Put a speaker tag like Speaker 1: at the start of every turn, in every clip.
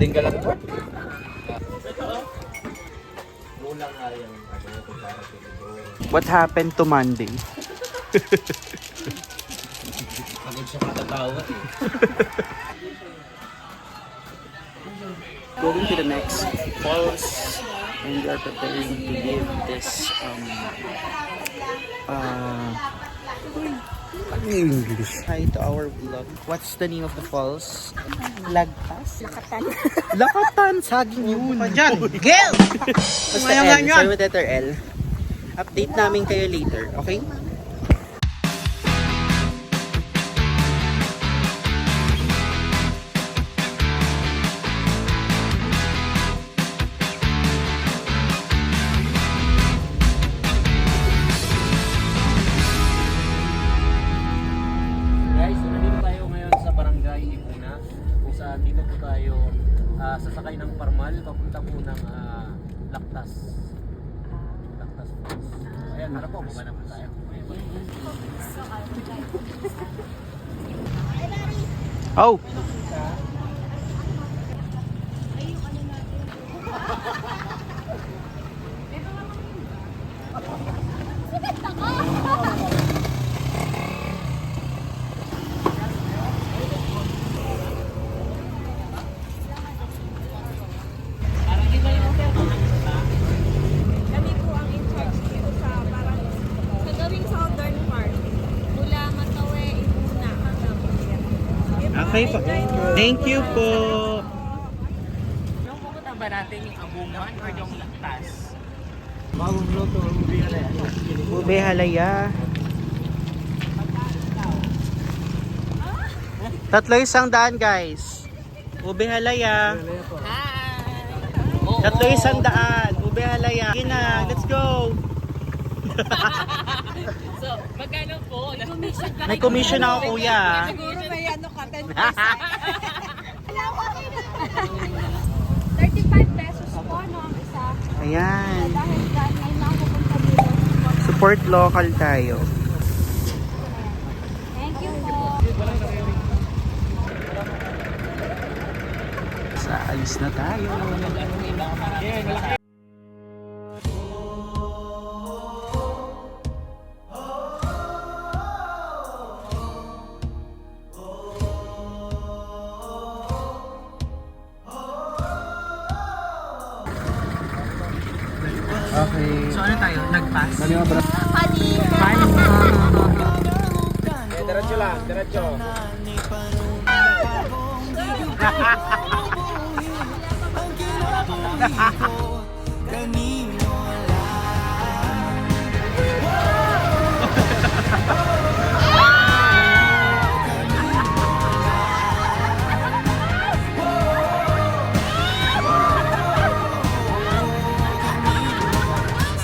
Speaker 1: Loading ka lang po.
Speaker 2: What happened to Monday?
Speaker 1: Pagod siya matatawag eh.
Speaker 2: Going to the next falls, and we are preparing to give this English. Hi to our vlog. What's the name of the falls? Lagpas?
Speaker 3: Lakatan.
Speaker 2: Lakatan! Saging yun!
Speaker 1: Diyan! Gil!
Speaker 2: Basta L. Sabi mo letter L. Update namin kayo later, okay?
Speaker 1: Guys, nandito tayo ngayon sa Barangay Ibuna. Kung saan dito po tayo sasakay ng Parmal papunta po ng Lactas. Lactas Falls. Ayan, harap po, baba na po tayo.
Speaker 2: Oh!
Speaker 3: Kami po ang in charge dito sa parang sa gawing southern part. Mula Matawe, Ibuna, hanggang Pulian.
Speaker 2: Okay po. Thank you po.
Speaker 1: Yung pupunta ba natin yung Abungan or yung Lactas? Bagong luto, ube halaya.
Speaker 2: Ube halaya. Tatlo isang daan, guys. Ube halaya. Tatlo isang daan. Ube halaya. Sige na, let's go.
Speaker 4: So, magkano po?
Speaker 2: May commission ako, kuya.
Speaker 3: Siguro may ano ka, 10%. Wala ko 35 pesos po, no, ang isa.
Speaker 2: Ayan.
Speaker 3: Dahil dyan, may makapunta dito.
Speaker 2: Support local tayo.
Speaker 3: Thank you po.
Speaker 2: Sa alis na tayo. Okay.
Speaker 1: So ano tayo? Nagpass?
Speaker 3: Honey.
Speaker 1: Diretso lang, diretso.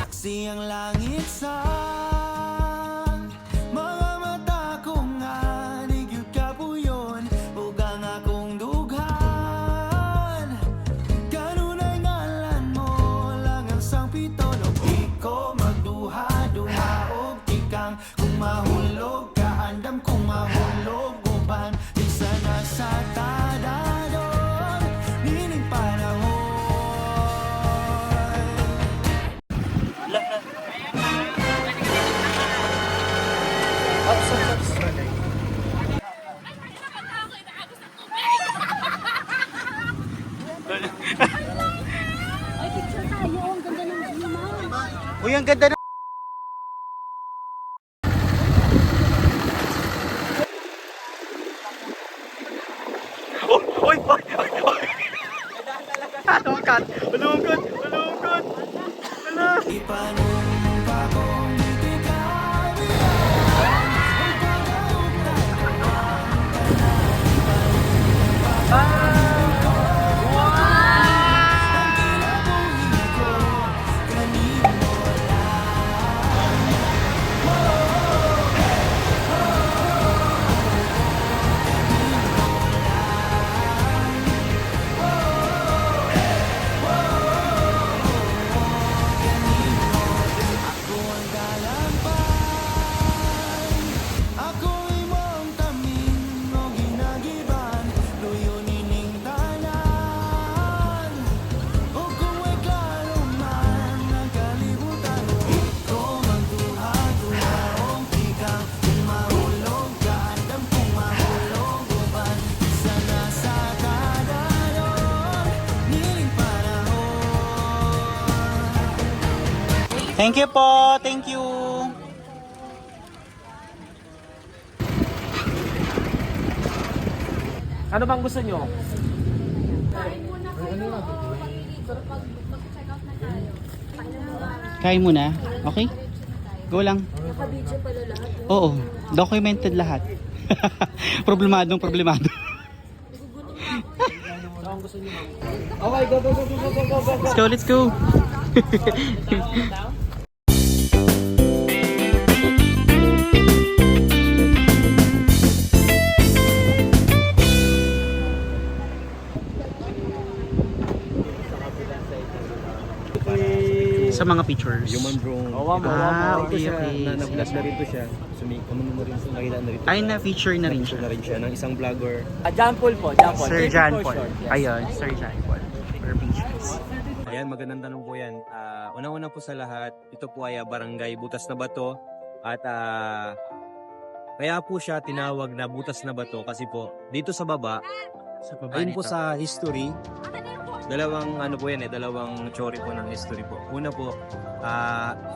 Speaker 5: Saksi ang langit sa mga mata kong nanigyod ka po yun ug ang akong dughan kanunay ngalan mo lang ang sangpito no di ko magduha-duha og tikang kung mahulog ka andam kung mahulog uban di sana sa tadadon nining panahon.
Speaker 3: Ay, picture tayo. Ang ganda ng view, ma'am.
Speaker 2: Uy, ang ganda na. Uy, uy, uy, uy. Ulungkot, ulungkot, ulungkot. Hala.
Speaker 5: Ipanumpa kong itigay
Speaker 2: Thank you po. Thank you.
Speaker 1: Ano bang gusto nyo?
Speaker 2: Kain muna. Okay? Go lang. Oo. Documented lahat. Problemadong problemado.
Speaker 1: Okay, go.
Speaker 2: Let's go, let's go. Sa mga pictures.
Speaker 6: Human drone.
Speaker 2: Okay, okay.
Speaker 6: Na-vlog na rin to siya. Ano mo rin nakita na rin.
Speaker 2: Ay, na-feature na rin
Speaker 6: Na
Speaker 2: siya.
Speaker 6: rin siya ng isang vlogger.
Speaker 1: John Paul po, John Paul.
Speaker 2: Sir
Speaker 1: JP
Speaker 2: John
Speaker 1: for
Speaker 2: Paul.
Speaker 1: short, yes.
Speaker 2: Ayun, Sir John Paul. For pictures.
Speaker 6: Ayan, magandang tanong po yan. Una-una po sa lahat, ito po ay Barangay Butas na Bato. At kaya po siya tinawag na Butas na Bato kasi po dito sa baba,
Speaker 2: Sa baba
Speaker 6: ayun po
Speaker 2: nito.
Speaker 6: sa history, dalawang dalawang story po ng history po. Una po,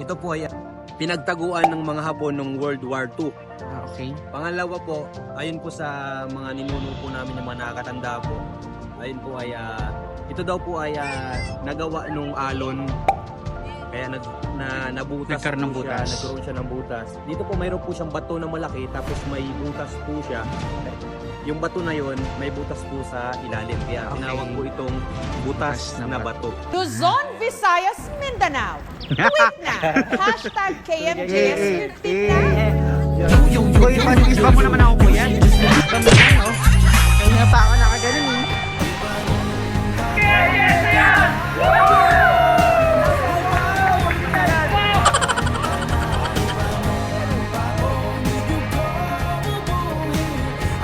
Speaker 6: ito po ay pinagtaguan ng mga Hapon noong World War II.
Speaker 2: Okay.
Speaker 6: Pangalawa po, ayun po sa mga ninuno po namin ng mga nakakatanda po. Ayun po ay ito daw po ay nagawa nung alon. Kaya nabutas
Speaker 2: Nagkaroon ng
Speaker 6: po siya,
Speaker 2: butas.
Speaker 6: nagkaroon siya ng butas. Dito po mayroon po siyang bato na malaki tapos may butas po siya. Yung bato na yon may butas po sa ilalim. Kaya
Speaker 2: Okay.
Speaker 6: tinawag po itong butas
Speaker 2: Butas na
Speaker 6: na bato.
Speaker 7: Luzon, Visayas, Mindanao. Tweet na. Hashtag KMJS 15 na.
Speaker 2: Uy, pa mo naman ako, kuya. Iba mo yan, no? Kaya pa ako nakaganon, eh.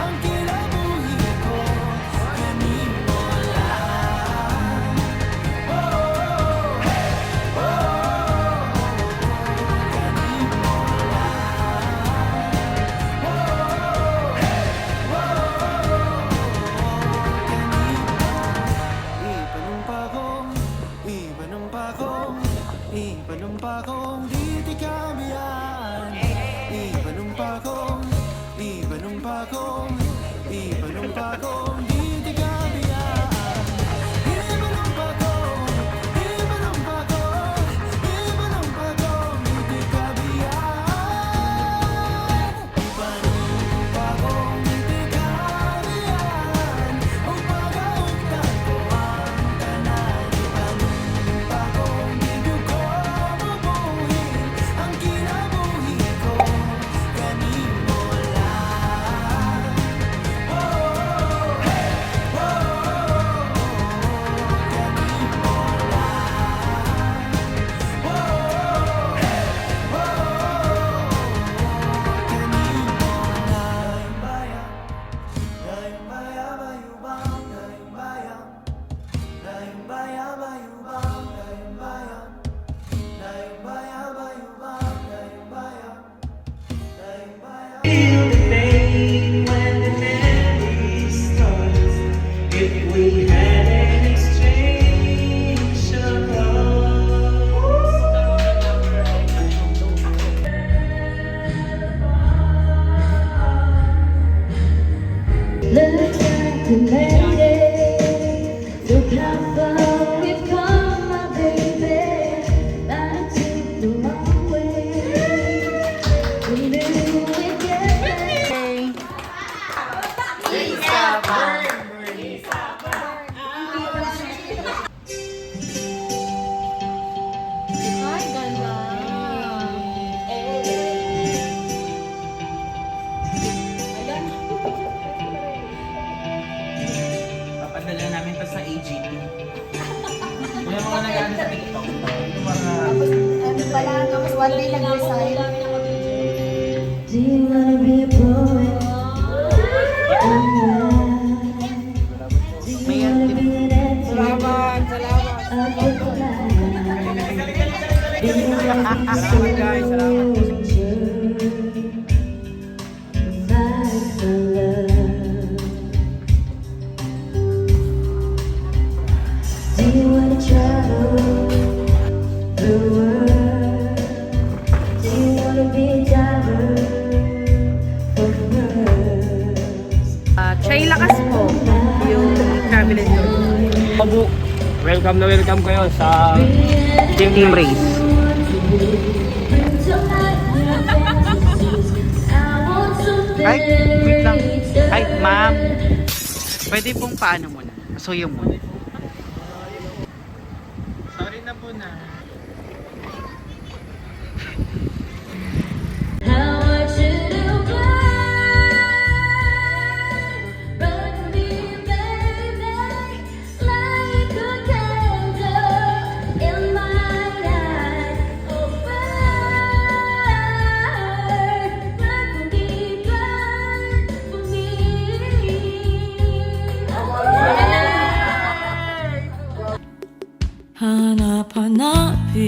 Speaker 5: Ang kinabuhi ko, kanin mo lang. Ipanumpakong di tikabihan. Ipanumpakong di tikabihan. Ipanumpakong di tikabihan. Ipanumpakong di tikabihan. O pag-augtan ko ang tanan. Ipanumpakong di ko mabuhin. Ang kinabuhi ko, kanin mo lang.
Speaker 8: Look like we made it. Look how far we've come, my baby. I took the wrong way. We knew we'd get there.
Speaker 3: Ay, ganda.
Speaker 2: Papadala namin to sa AGP. Yung mga nag-ano sa TikTok. Yung mga...
Speaker 8: Ano pala, tapos one day nag-resign. Do you wanna be a poet?
Speaker 2: May active.
Speaker 7: Salamat, salamat.
Speaker 2: Salamat, guys. Salamat.
Speaker 8: Do you wanna travel the world?
Speaker 7: Chay Lakas po, yung travel and tour.
Speaker 9: Pabu, welcome na welcome kayo sa Team Race.
Speaker 2: Ay, wait lang. Ay, ma'am. Pwede pong paano muna? Masuyo muna. Sorry na po na.
Speaker 8: How I should have run me, baby, like a candle in my night. Oh, burn me, burn for me. 하나파나비